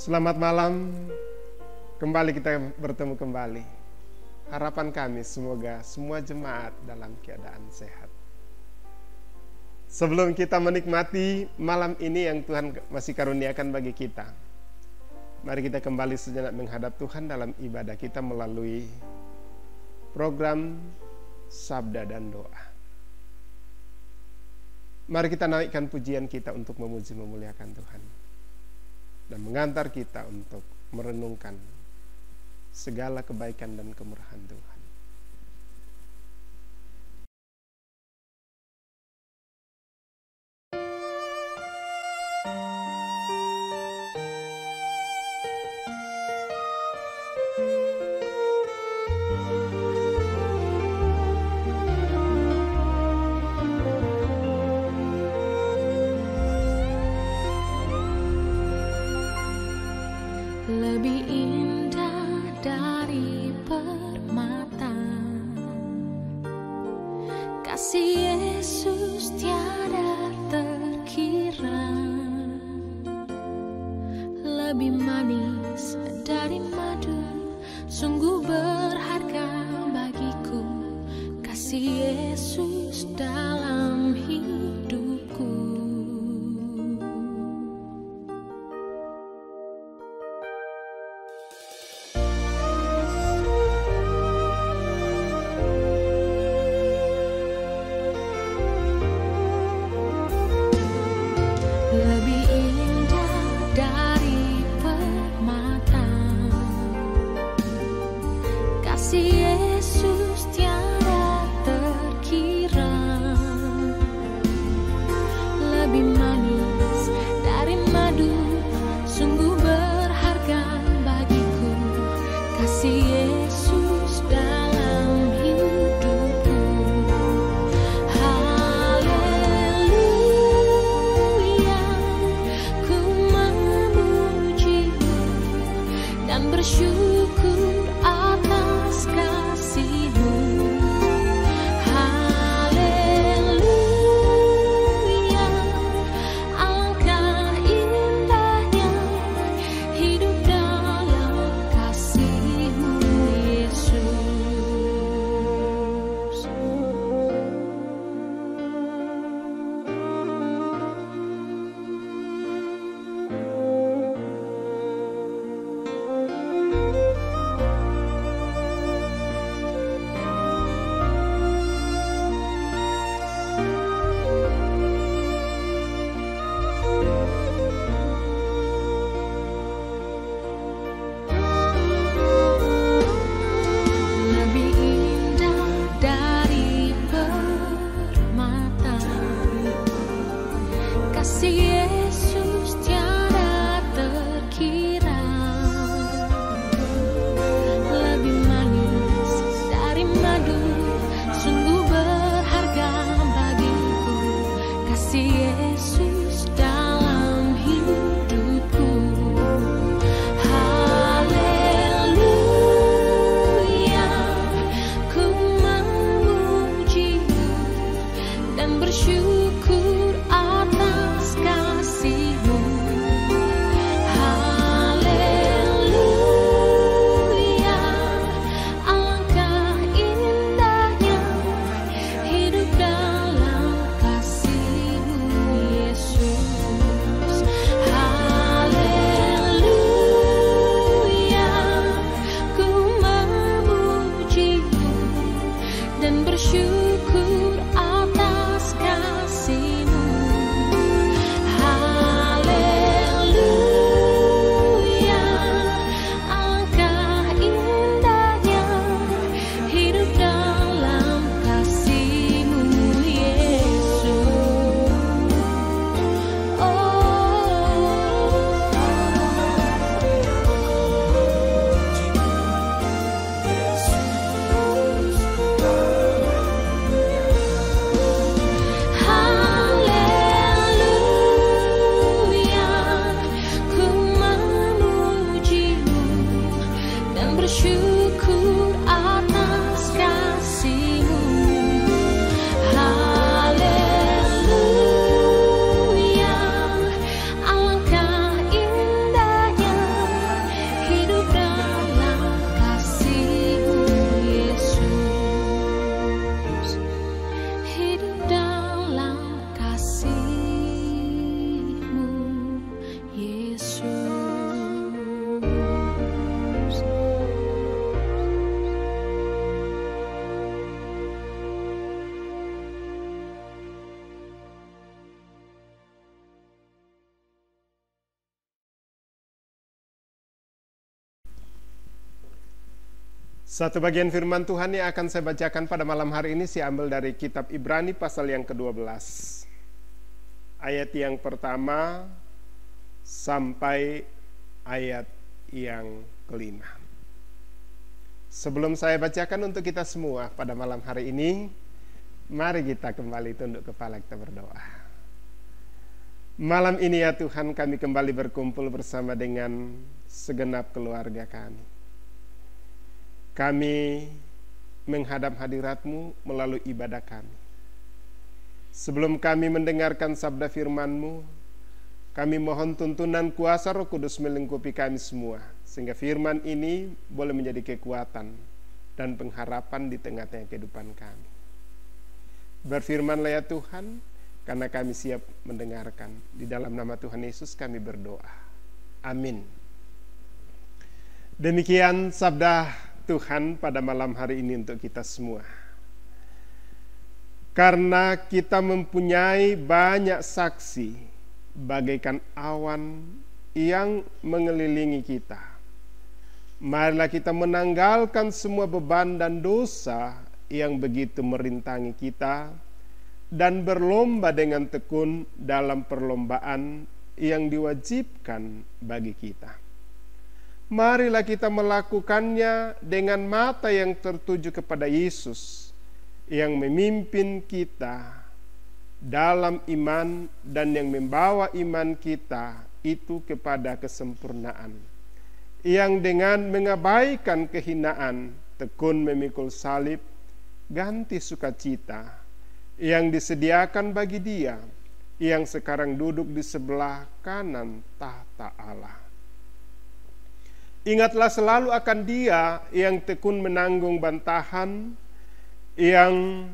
Selamat malam, kembali kita bertemu kembali. Harapan kami semoga semua jemaat dalam keadaan sehat. Sebelum kita menikmati malam ini yang Tuhan masih karuniakan bagi kita, mari kita kembali sejenak menghadap Tuhan dalam ibadah kita melalui program Sabda dan Doa. Mari kita naikkan pujian kita untuk memuji memuliakan Tuhan dan mengantar kita untuk merenungkan segala kebaikan dan kemurahan Tuhan. Lebih indah dari permata, kasih Yesus tiada terkira. Lebih manis dari madu, sungguh berharga bagiku, kasih Yesus dalam hidupku. Lebih indah dari permata, kasih Yesus tiada terkira. Lebih manis dari madu, sungguh berharga bagiku, kasih Yesus dalam hidupku. Bersyukur atas kasih-Mu. Haleluya, alangkah indahnya hidup dalam kasih-Mu, Yesus. Lebih indah dari permata, kasih Yesus tiada terkira. Lebih manis dari madu, sungguh berharga bagiku, kasih Yesus dalam hidupku. Haleluya, ku memuji-Mu dan bersyukur atas kasih-Mu. Haleluya, alangkah indahnya hidup dalam kasih-Mu, Yesus. Haleluya, ku memuji-Mu dan bersyukur atas kasih-Mu. Haleluya, alangkah indahnya hidup dalam kasih-Mu, Yesus. Haleluya, ku memuji-Mu dan bersyukur atas kasih-Mu. Haleluya, alangkah indahnya Satu bagian firman Tuhan yang akan saya bacakan pada malam hari ini saya ambil dari kitab Ibrani pasal yang ke-12. Ayat yang pertama sampai ayat yang ke-5. Sebelum saya bacakan untuk kita semua pada malam hari ini, mari kita kembali tunduk kepala, kita berdoa. Malam ini ya Tuhan, kami kembali berkumpul bersama dengan segenap keluarga kami. Kami menghadap hadirat-Mu melalui ibadah kami. Sebelum kami mendengarkan sabda firman-Mu, kami mohon tuntunan kuasa Roh Kudus melingkupi kami semua, sehingga firman ini boleh menjadi kekuatan dan pengharapan di tengah-tengah kehidupan kami. Berfirmanlah ya Tuhan, karena kami siap mendengarkan. Di dalam nama Tuhan Yesus kami berdoa. Amin. Demikian sabda Tuhan pada malam hari ini untuk kita semua. Karena kita mempunyai banyak saksi bagaikan awan yang mengelilingi kita, marilah kita menanggalkan semua beban dan dosa yang begitu merintangi kita dan berlomba dengan tekun dalam perlombaan yang diwajibkan bagi kita. Marilah kita melakukannya dengan mata yang tertuju kepada Yesus yang memimpin kita dalam iman dan yang membawa iman kita itu kepada kesempurnaan, yang dengan mengabaikan kehinaan tekun memikul salib, ganti sukacita yang disediakan bagi Dia yang sekarang duduk di sebelah kanan tahta Allah. Ingatlah selalu akan Dia yang tekun menanggung bantahan yang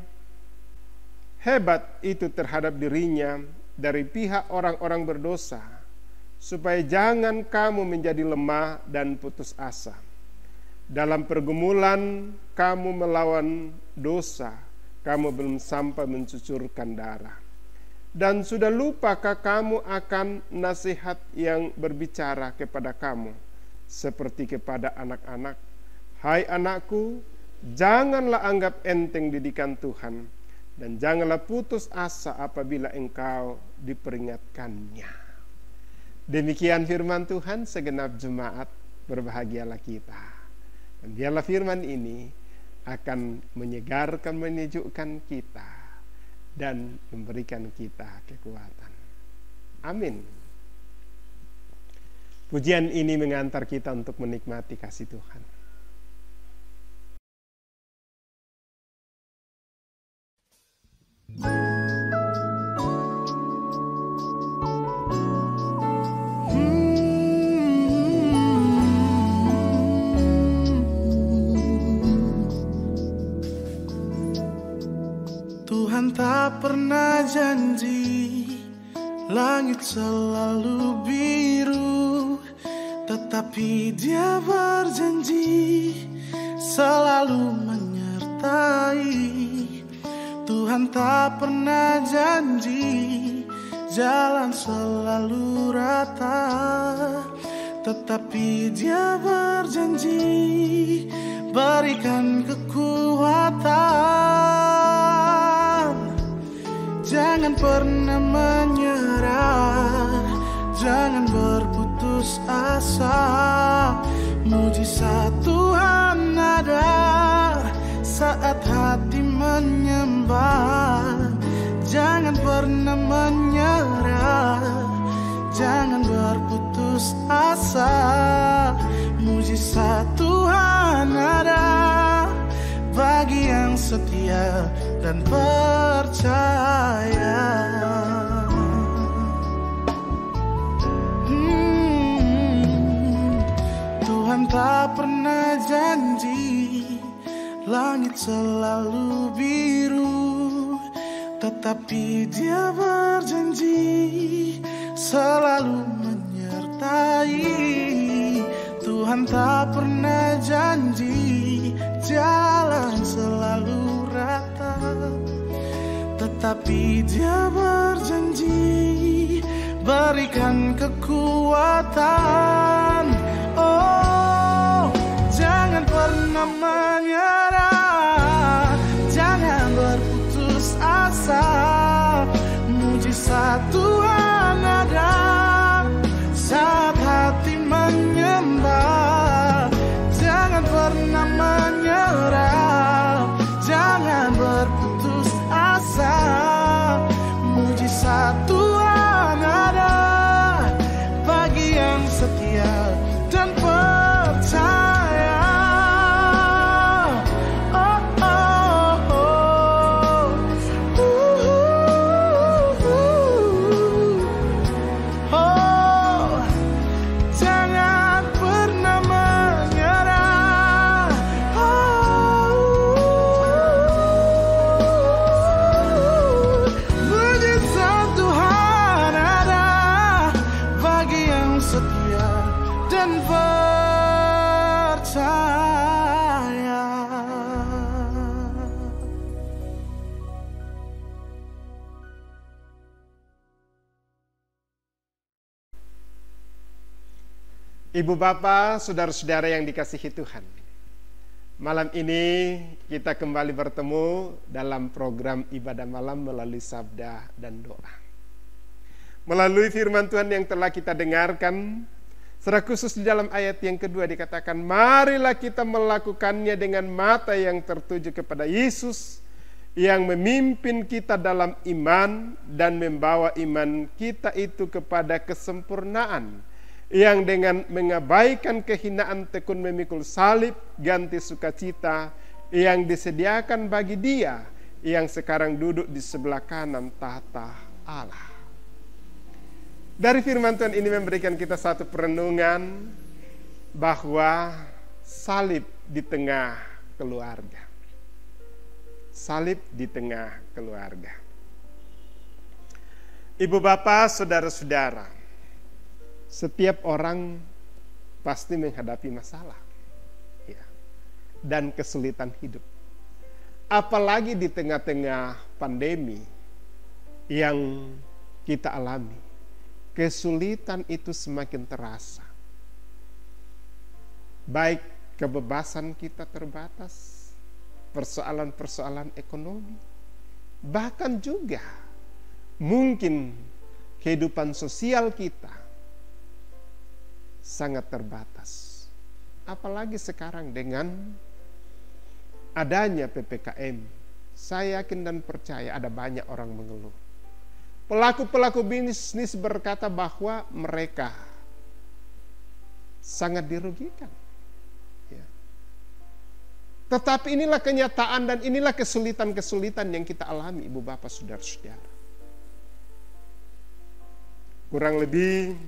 hebat itu terhadap dirinya dari pihak orang-orang berdosa, supaya jangan kamu menjadi lemah dan putus asa. Dalam pergumulan kamu melawan dosa, kamu belum sampai mencucurkan darah. Dan sudah lupakah kamu akan nasihat yang berbicara kepada kamu seperti kepada anak-anak? Hai anakku, janganlah anggap enteng didikan Tuhan, dan janganlah putus asa apabila engkau diperingatkannya. Demikian firman Tuhan. Segenap jemaat, berbahagialah kita. Dan biarlah firman ini akan menyegarkan, menyejukkan kita, dan memberikan kita kekuatan. Amin. Pujian ini mengantar kita untuk menikmati kasih Tuhan. Tuhan tak pernah janji langit selalu biru, tetapi Dia berjanji selalu menyertai. Tuhan tak pernah janji jalan selalu rata, tetapi Dia berjanji berikan kekuatan. Jangan pernah menyerah, jangan berputus asa. Mujizat Tuhan ada saat hati menyembah. Jangan pernah menyerah, jangan berputus asa. Mujizat Tuhan ada bagi yang setia dan percaya. Tuhan tak pernah janji langit selalu biru, tetapi Dia berjanji selalu menyertai. Tuhan tak pernah janji jalan selalu rata, tetapi Dia berjanji berikan kekuatan. Oh, jangan pernah pernah menyerah, jangan berputus asa. Mujizat Tuhan ada saat hati menyembah. Jangan pernah menyerah, jangan berputus asa. Mujizat Tuhan ada bagi yang setia dan percaya. Oh, oh, oh. Oh, jangan pernah menyerah. Mujizat Tuhan ada bagi yang setia dan percaya. Ibu Bapa, saudara-saudara yang dikasihi Tuhan, malam ini kita kembali bertemu dalam program ibadah malam melalui sabda dan doa. Melalui firman Tuhan yang telah kita dengarkan, secara khusus di dalam ayat yang kedua dikatakan, marilah kita melakukannya dengan mata yang tertuju kepada Yesus, yang memimpin kita dalam iman dan membawa iman kita itu kepada kesempurnaan, yang dengan mengabaikan kehinaan tekun memikul salib, ganti sukacita yang disediakan bagi Dia yang sekarang duduk di sebelah kanan tahta Allah. Dari firman Tuhan ini memberikan kita satu perenungan bahwa salib di tengah keluarga. Salib di tengah keluarga. Ibu bapak, saudara-saudara, setiap orang pasti menghadapi masalah, ya, dan kesulitan hidup. Apalagi di tengah-tengah pandemi yang kita alami, kesulitan itu semakin terasa. Baik kebebasan kita terbatas, persoalan-persoalan ekonomi, bahkan juga mungkin kehidupan sosial kita sangat terbatas. Apalagi sekarang dengan adanya PPKM, saya yakin dan percaya ada banyak orang mengeluh. Pelaku-pelaku bisnis berkata bahwa mereka sangat dirugikan. Ya. Tetapi inilah kenyataan dan inilah kesulitan-kesulitan yang kita alami, ibu bapak, saudara-saudara. Kurang lebih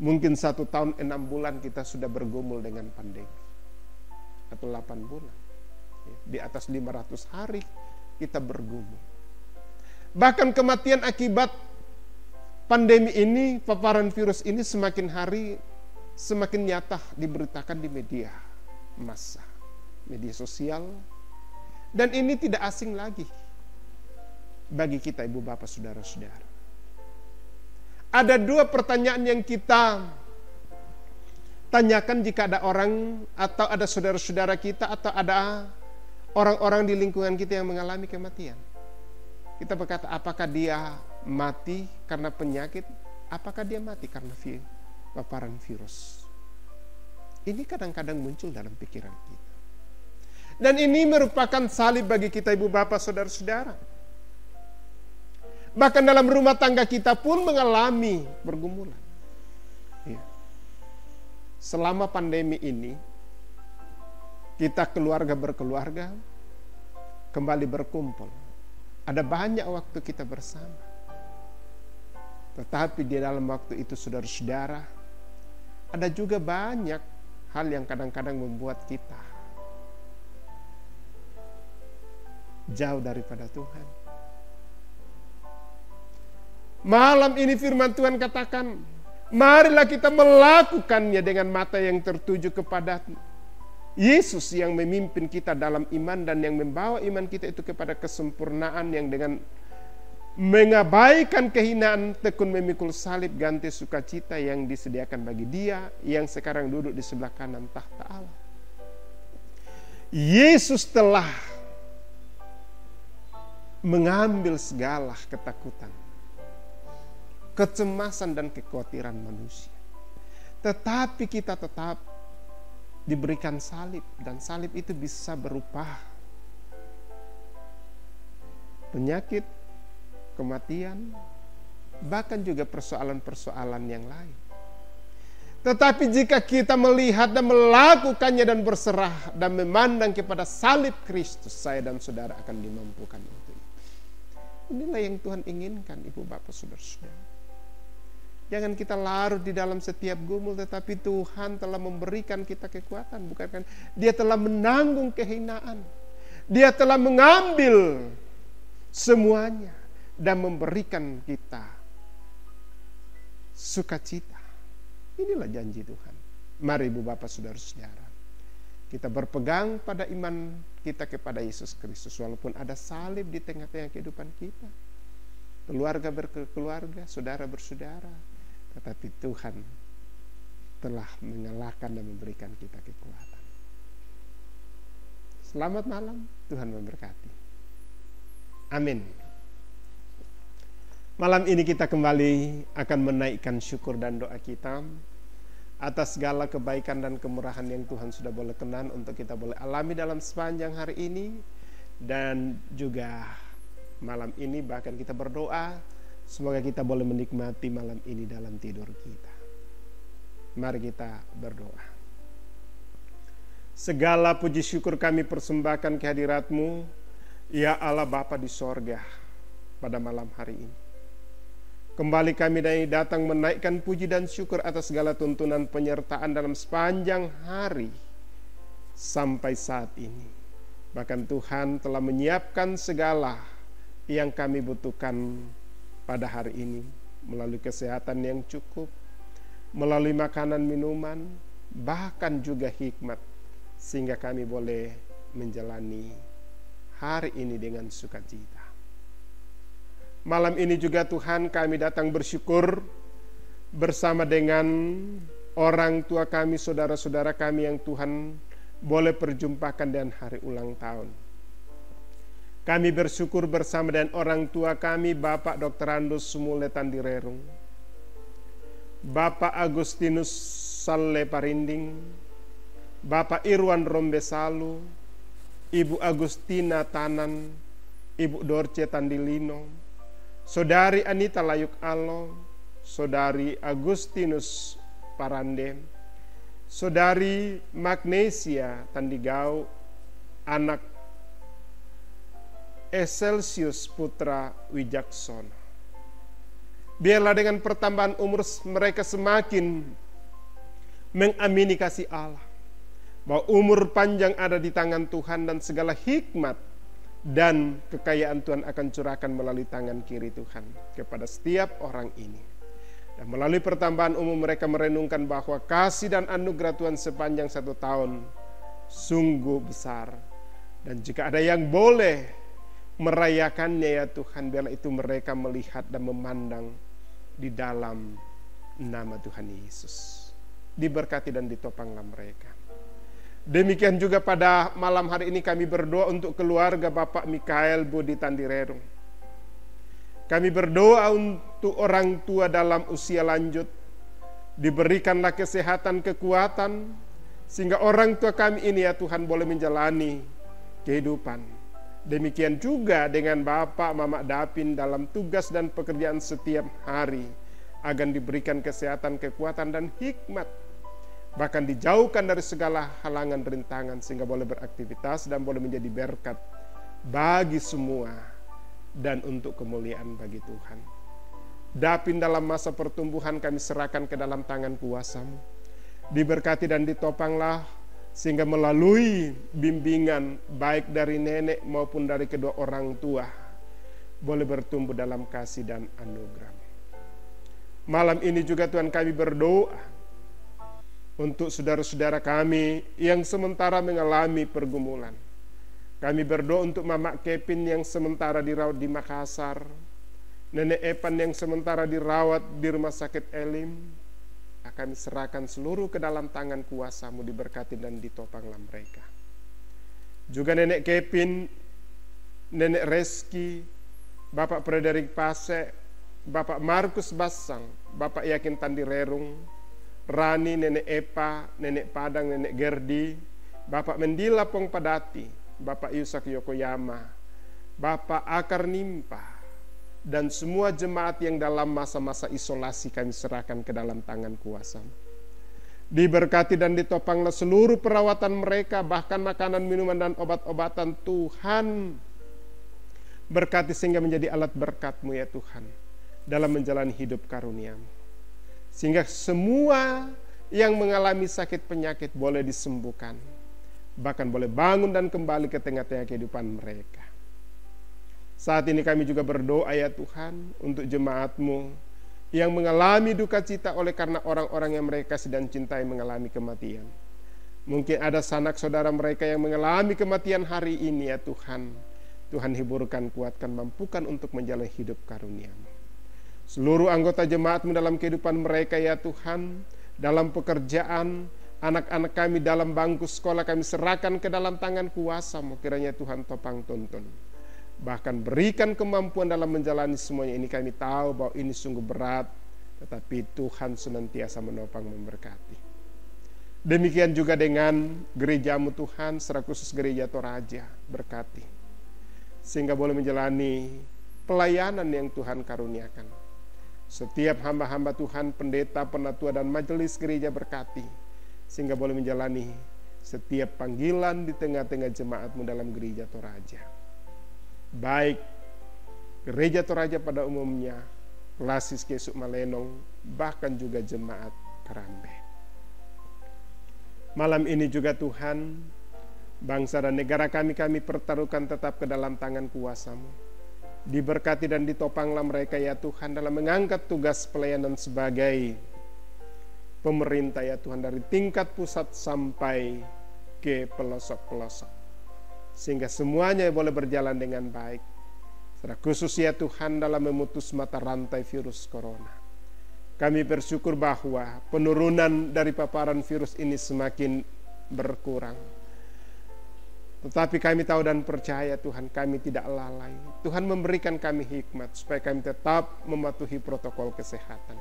mungkin 1 tahun 6 bulan kita sudah bergumul dengan pandemi. Atau 8 bulan. Di atas 500 hari kita bergumul. Bahkan kematian akibat pandemi ini, paparan virus ini semakin hari semakin nyata diberitakan di media massa, media sosial. Dan ini tidak asing lagi bagi kita, ibu bapak, saudara-saudara. Ada 2 pertanyaan yang kita tanyakan jika ada orang atau ada saudara-saudara kita atau ada orang-orang di lingkungan kita yang mengalami kematian. Kita berkata, apakah dia mati karena penyakit? Apakah dia mati karena paparan virus? Ini kadang-kadang muncul dalam pikiran kita. Dan ini merupakan salib bagi kita, ibu bapak, saudara-saudara. Bahkan dalam rumah tangga kita pun mengalami pergumulan. Ya. Selama pandemi ini, kita keluarga berkeluarga kembali berkumpul. Ada banyak waktu kita bersama. Tetapi di dalam waktu itu, saudara-saudara, ada juga banyak hal yang kadang-kadang membuat kita jauh daripada Tuhan. Malam ini firman Tuhan katakan, marilah kita melakukannya dengan mata yang tertuju kepada Yesus yang memimpin kita dalam iman dan yang membawa iman kita itu kepada kesempurnaan, yang dengan mengabaikan kehinaan tekun memikul salib, ganti sukacita yang disediakan bagi Dia yang sekarang duduk di sebelah kanan tahta Allah. Yesus telah mengambil segala ketakutan, kecemasan dan kekhawatiran manusia. Tetapi kita tetap diberikan salib, dan salib itu bisa berupa penyakit, kematian, bahkan juga persoalan-persoalan yang lain. Tetapi jika kita melihat dan melakukannya dan berserah dan memandang kepada salib Kristus, saya dan saudara akan dimampukan untuk itu. Inilah yang Tuhan inginkan, ibu bapak saudara-saudara. Jangan kita larut di dalam setiap gumul, tetapi Tuhan telah memberikan kita kekuatan. Bukankah Dia telah menanggung kehinaan, Dia telah mengambil semuanya dan memberikan kita sukacita. Inilah janji Tuhan. Mari ibu bapak saudara-saudara, kita berpegang pada iman kita kepada Yesus Kristus. Walaupun ada salib di tengah-tengah kehidupan kita, keluarga berkeluarga, saudara bersaudara, tetapi Tuhan telah mengalahkan dan memberikan kita kekuatan. Selamat malam, Tuhan memberkati. Amin. Malam ini kita kembali akan menaikkan syukur dan doa kita atas segala kebaikan dan kemurahan yang Tuhan sudah boleh kenan untuk kita boleh alami dalam sepanjang hari ini. Dan juga malam ini bahkan kita berdoa, semoga kita boleh menikmati malam ini dalam tidur kita. Mari kita berdoa. Segala puji syukur kami persembahkan kehadirat-Mu, ya Allah Bapa di sorga, pada malam hari ini. Kembali kami datang menaikkan puji dan syukur atas segala tuntunan penyertaan dalam sepanjang hari sampai saat ini. Bahkan Tuhan telah menyiapkan segala yang kami butuhkan pada hari ini, melalui kesehatan yang cukup, melalui makanan minuman, bahkan juga hikmat, sehingga kami boleh menjalani hari ini dengan sukacita. Malam ini juga Tuhan kami datang bersyukur bersama dengan orang tua kami, saudara-saudara kami yang Tuhan boleh perjumpakan dan hari ulang tahun. Kami bersyukur bersama dengan orang tua kami, Bapak Dr. Andus Sumule Tandirerung, Bapak Agustinus Salle Parinding, Bapak Irwan Rombesalu, Ibu Agustina Tanan, Ibu Dorce Tandilino, Saudari Anita Layuk Alo, Saudari Agustinus Parande, Saudari Magnesia Tandigau, anak Excelsius Putra Wijaksono. Biarlah dengan pertambahan umur mereka semakin mengamini kasih Allah, bahwa umur panjang ada di tangan Tuhan dan segala hikmat dan kekayaan Tuhan akan curahkan melalui tangan kiri Tuhan kepada setiap orang ini. Dan melalui pertambahan umur mereka merenungkan bahwa kasih dan anugerah Tuhan sepanjang 1 tahun sungguh besar. Dan jika ada yang boleh merayakannya ya Tuhan, biarlah itu mereka melihat dan memandang di dalam nama Tuhan Yesus. Diberkati dan ditopanglah mereka. Demikian juga pada malam hari ini kami berdoa untuk keluarga Bapak Mikael Budi Tandirerung. Kami berdoa untuk orang tua dalam usia lanjut, diberikanlah kesehatan, kekuatan, sehingga orang tua kami ini ya Tuhan boleh menjalani kehidupan. Demikian juga dengan Bapak Mama Dapin dalam tugas dan pekerjaan setiap hari, agar diberikan kesehatan, kekuatan dan hikmat, bahkan dijauhkan dari segala halangan rintangan, sehingga boleh beraktivitas dan boleh menjadi berkat bagi semua dan untuk kemuliaan bagi Tuhan. Dapin dalam masa pertumbuhan kami serahkan ke dalam tangan kuasa-Mu. Diberkati dan ditopanglah, sehingga melalui bimbingan baik dari nenek maupun dari kedua orang tua boleh bertumbuh dalam kasih dan anugerah. Malam ini juga Tuhan kami berdoa untuk saudara-saudara kami yang sementara mengalami pergumulan. Kami berdoa untuk Mama Kevin yang sementara dirawat di Makassar, Nenek Epan yang sementara dirawat di Rumah Sakit Elim. Kami serahkan seluruh ke dalam tangan kuasa-Mu, diberkati dan ditopanglah mereka. juga Nenek Kevin, Nenek Reski, Bapak Frederick Pase, Bapak Markus Basang, Bapak Yakin Tandi Rerung, Rani, Nenek Epa, Nenek Padang, Nenek Gerdi, Bapak Mendila Pong Padati, Bapak Yusak Yokoyama, Bapak Akar Nimpa, dan semua jemaat yang dalam masa-masa isolasi kami serahkan ke dalam tangan kuasa-Mu. Diberkati dan ditopanglah seluruh perawatan mereka, bahkan makanan, minuman, dan obat-obatan. Tuhan berkati sehingga menjadi alat berkat-Mu ya Tuhan dalam menjalani hidup karunia-Mu, sehingga semua yang mengalami sakit penyakit boleh disembuhkan, bahkan boleh bangun dan kembali ke tengah-tengah kehidupan mereka. Saat ini kami juga berdoa ya Tuhan untuk jemaat-Mu yang mengalami duka cita oleh karena orang-orang yang mereka sedang cintai mengalami kematian. Mungkin ada sanak saudara mereka yang mengalami kematian hari ini ya Tuhan. Tuhan hiburkan, kuatkan, mampukan untuk menjalani hidup karunia-Mu. Seluruh anggota jemaat-Mu dalam kehidupan mereka ya Tuhan, dalam pekerjaan, anak-anak kami dalam bangku sekolah kami serahkan ke dalam tangan kuasa-Mu. Kiranya Tuhan topang tuntun, bahkan berikan kemampuan dalam menjalani semuanya ini. Kami tahu bahwa ini sungguh berat, tetapi Tuhan senantiasa menopang, memberkati. Demikian juga dengan gereja-Mu Tuhan, secara khusus gereja Toraja, berkati, sehingga boleh menjalani pelayanan yang Tuhan karuniakan. Setiap hamba-hamba Tuhan, pendeta, penatua, dan majelis gereja berkati, sehingga boleh menjalani setiap panggilan di tengah-tengah jemaat-Mu dalam gereja Toraja. Baik gereja Toraja pada umumnya, Klasis Kesuk Malenong, bahkan juga jemaat Karambe. Malam ini juga Tuhan, bangsa dan negara kami pertaruhkan tetap ke dalam tangan kuasa-Mu. Diberkati dan ditopanglah mereka ya Tuhan dalam mengangkat tugas pelayanan sebagai pemerintah ya Tuhan, dari tingkat pusat sampai ke pelosok-pelosok, sehingga semuanya boleh berjalan dengan baik. Secara khusus ya Tuhan dalam memutus mata rantai virus corona, kami bersyukur bahwa penurunan dari paparan virus ini semakin berkurang. Tetapi kami tahu dan percaya Tuhan, kami tidak lalai. Tuhan memberikan kami hikmat supaya kami tetap mematuhi protokol kesehatan.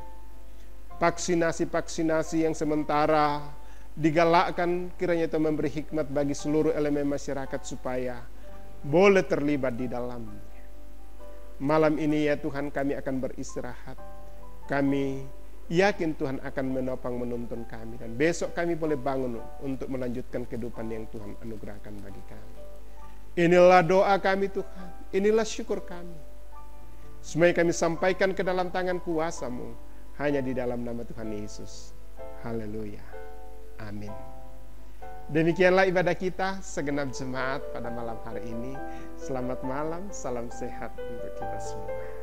Vaksinasi-vaksinasi yang sementara digalakkan, kiranya itu memberi hikmat bagi seluruh elemen masyarakat supaya boleh terlibat di dalamnya. Malam ini ya Tuhan kami akan beristirahat. Kami yakin Tuhan akan menopang, menuntun kami, dan besok kami boleh bangun untuk melanjutkan kehidupan yang Tuhan anugerahkan bagi kami. Inilah doa kami Tuhan, inilah syukur kami. Semuanya kami sampaikan ke dalam tangan kuasa-Mu, hanya di dalam nama Tuhan Yesus. Haleluya. Amin. Demikianlah ibadah kita segenap jemaat pada malam hari ini. Selamat malam, salam sehat untuk kita semua.